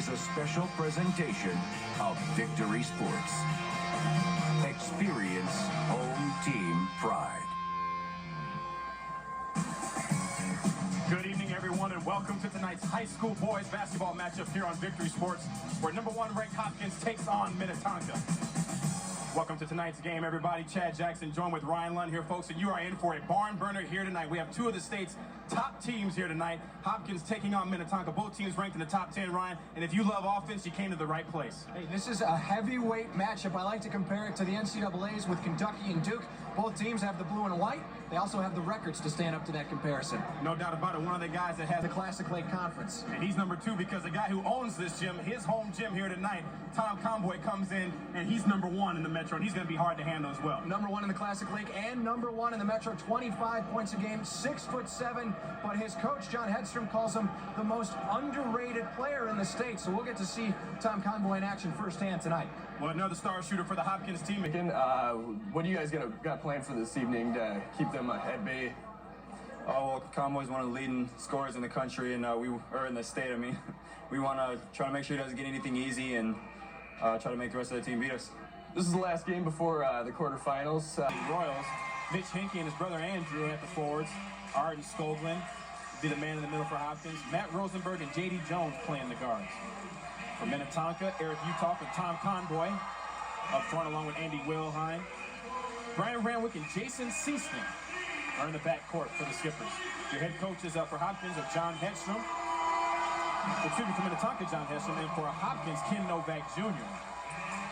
is a special presentation of Victory Sports. Experience home team pride. Good evening, everyone, and welcome to tonight's high school boys basketball matchup here on Victory Sports, where #1 ranked Hopkins takes on Minnetonka. Welcome to tonight's game, everybody. Chad Jackson joined with Ryan Lund here, folks, and you are in for a barn burner here tonight. We have two of the state's top teams here tonight. Hopkins taking on Minnetonka. Both teams ranked in the top 10, Ryan, and if you love offense, you came to the right place. Hey, this is a heavyweight matchup. I like to compare it to the NCAAs with Kentucky and Duke. Both teams have the blue and white. They also have the records to stand up to that comparison. No doubt about it. One of the guys that has the Classic Lake Conference. And he's #2 because the guy who owns this gym, his home gym here tonight, Tom Conboy, comes in, and he's #1 in the Metro, and he's going to be hard to handle as well. #1 in the Classic Lake and #1 in the Metro, 25 points a game, 6'7", but his coach, John Hedstrom, calls him the most underrated player in the state, so we'll get to see Tom Conboy in action firsthand tonight. Well, another star shooter for the Hopkins team. What do you guys got planned for this evening to keep them at bay? Oh, well, Conboy's one of the leading scorers in the country, and or in the state, I mean. We want to try to make sure he doesn't get anything easy and try to make the rest of the team beat us. This is the last game before the quarterfinals. The Royals, Mitch Hinkey and his brother Andrew at the forwards. Arden Skoglund be the man in the middle for Hopkins. Matt Rosenberg and J.D. Jones playing the guards. For Minnetonka, Eric Uthoff and Tom Conboy up front along with Andy Wilhine. Brian Ranwick and Jason Seaston are in the backcourt for the Skippers. Your head coaches for Hopkins are John Hedstrom. Excuse me, for Minnetonka, John Hedstrom, and for Hopkins, Ken Novak Jr.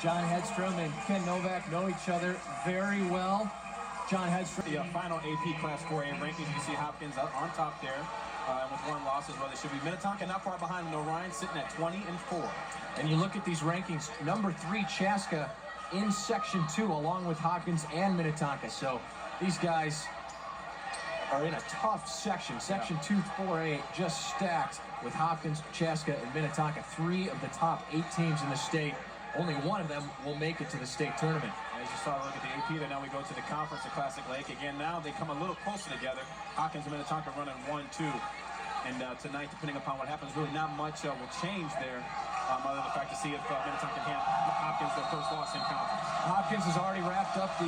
John Hedstrom and Ken Novak know each other very well. John Hedstrom. The final AP Class 4A rankings, you see Hopkins on top there with 1 loss is where they should be. Minnetonka not far behind them, Ryan, sitting at 20-4. And you look at these rankings, #3 Chaska in Section 2 along with Hopkins and Minnetonka. So these guys are in a tough section. Section 2 4A just stacked with Hopkins, Chaska, and Minnetonka. 3 of the top 8 teams in the state. Only 1 of them will make it to the state tournament. As you saw, look at the AP there. Now we go to the conference at Classic Lake. Again, now they come a little closer together. Hopkins and Minnetonka running 1-2. And tonight, depending upon what happens, really not much will change there, other than the fact to see if Minnetonka can hand Hopkins their first loss in conference. Hopkins has already wrapped up the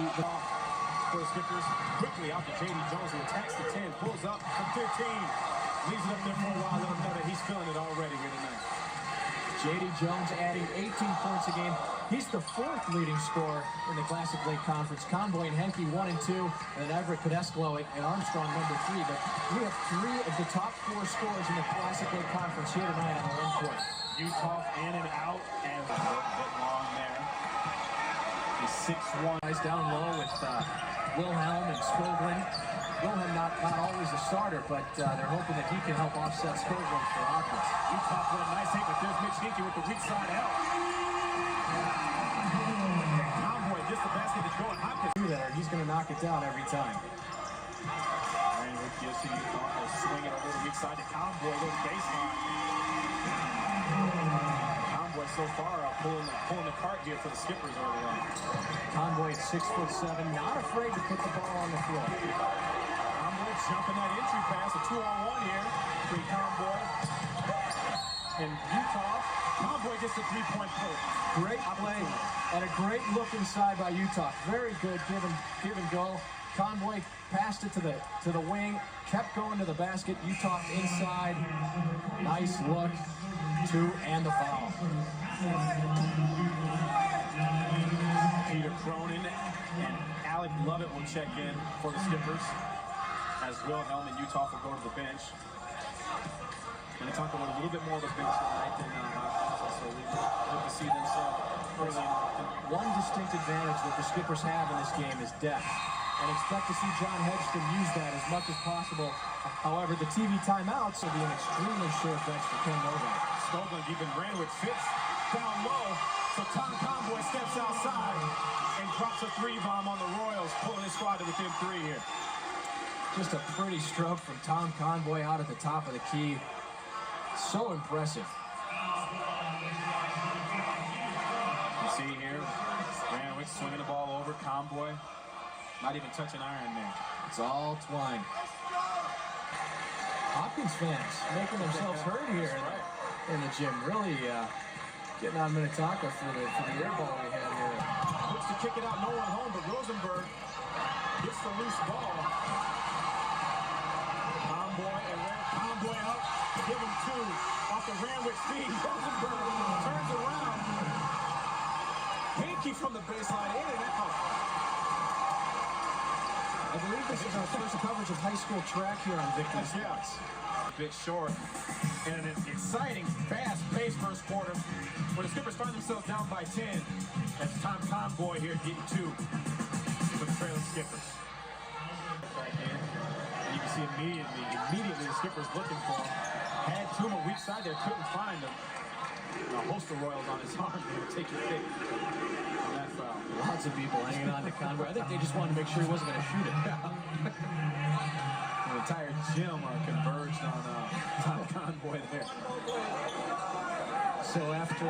for the Skippers. Quickly out to J.D. Jones, who attacks the 10, pulls up from 15. Leaves it up there for a while, let him know that he's feeling it already here tonight. J.D. Jones adding 18 points a game. He's the 4th leading scorer in the Classic Lake Conference. Conboy and Henke 1 and 2, and then Everett Pedesclo and Armstrong #3. But we have 3 of the top 4 scorers in the Classic Lake Conference here tonight on the 1 court. Utah in and out, and a little bit long there. He's 6'1". Guys down low with Wilhelm and Skoglund. Wilhelm not always a starter, but they're hoping that he can help offset Skoglund for Hopkins. Utah with a nice hit, but there's Mitch Hinkey with the weak side help. Conboy gets the basket to go, and Hopkins do that, or he's going to knock it down every time. And with gives to Utah, they'll swing it over the weak side to Conboy, goes baseline. Conboy so far pulling the cart here for the Skippers early on. Conboy at 6'7", not afraid to put the ball on the floor. Conboy jumping that entry pass, a 2-on-1 here between Conboy and Utah. Conboy gets the 3-point play. Great play and a great look inside by Utah. Very good give and go. Conboy passed it to the wing, kept going to the basket. Utah inside. Nice look. 2 and the foul. Peter Cronin and Alec Lovett will check in for the Skippers as Wilhelm and Utah will go to the bench. Minnetonka with a little bit more of a bench tonight than Hopkins, so we hope to see them early in. One distinct advantage that the Skippers have in this game is depth, and expect to see John Hedstrom use that as much as possible. However, the TV timeouts will be an extremely short bench for Ken Novak. Skoglund even ran with Fitz down low, so Tom Conboy steps outside and drops a 3-bomb on the Royals, pulling his squad to within 3 here. Just a pretty stroke from Tom Conboy out at the top of the key. So impressive. You see here, Ranwick swinging the ball over. Conboy not even touching iron there. It's all twine. Hopkins fans making themselves heard here. Right. in the gym. Really getting on Minnetonka for the air ball we had here. Looks to kick it out, no one home, but Rosenberg gets the loose ball. Conboy up, give him two. Off the Ranwick feed, Rosenberg turns around. Hankey from the baseline, in and out. I believe this is our first coverage of high school track here on Victory Sports. A bit short. And an exciting, fast-paced first quarter where the Skippers find themselves down by 10. That's Tom Conboy here getting two for the trailing Skippers. Back in. And you can see immediately the Skippers looking for him. Had Tuma weak side there, couldn't find him. A host of Royals on his arm there. Take your pick on that foul. Lots of people hanging on to Conboy. I think they just wanted to make sure he wasn't going to shoot it. The entire gym converged on Tom Conboy there. So after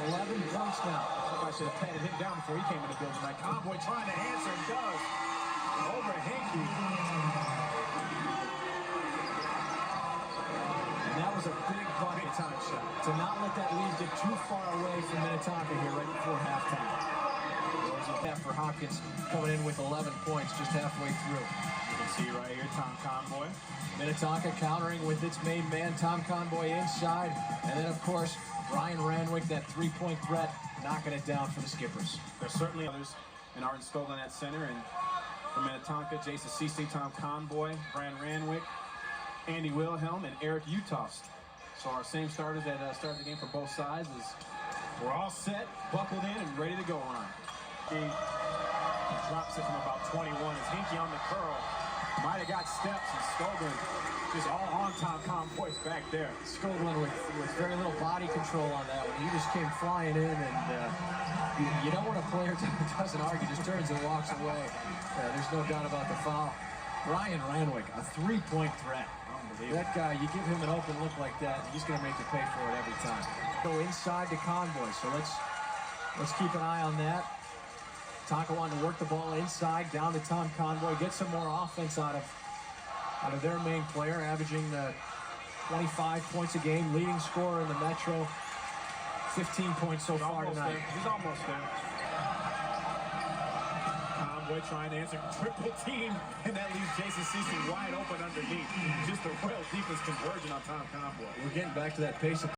11 points now. I should have patted him down before he came in the building tonight. Conboy trying to answer and does. Over Hankey. And that was a big bucket time shot. To not let that lead get too far away from Minnetonka here right before halftime. For Hopkins coming in with 11 points just halfway through. You can see right here, Tom Conboy. Minnetonka countering with its main man, Tom Conboy, inside. And then, of course, Ryan Ranwick, that three-point threat, knocking it down for the Skippers. There's certainly others. And Arden Skoglund at center. And for Minnetonka, Jason Cece, Tom Conboy, Brian Ranwick, Andy Wilhelm, and Eric Utost. So our same starters that started the game for both sides is we're all set, buckled in, and ready to go, Ron. He drops it from about 21 as Hankey on the curl. Might have got steps, and Skoglund just all on Tom Conboy's back there. Skoglund with very little body control on that one. He just came flying in, and you know when a player doesn't argue, just turns and walks away. There's no doubt about the foul. Ryan Ranwick, a three-point threat. That guy, you give him an open look like that, he's going to make you pay for it every time. Go inside to Conboy, so let's keep an eye on that. Tonka wanting to work the ball inside, down to Tom Conboy, get some more offense out of their main player, averaging 25 points a game, leading scorer in the Metro, 15 points so far tonight. He's almost there. Conboy trying to answer triple team, and that leaves Jason Cece wide open underneath. Just a Royal defense conversion on Tom Conboy. We're getting back to that pace of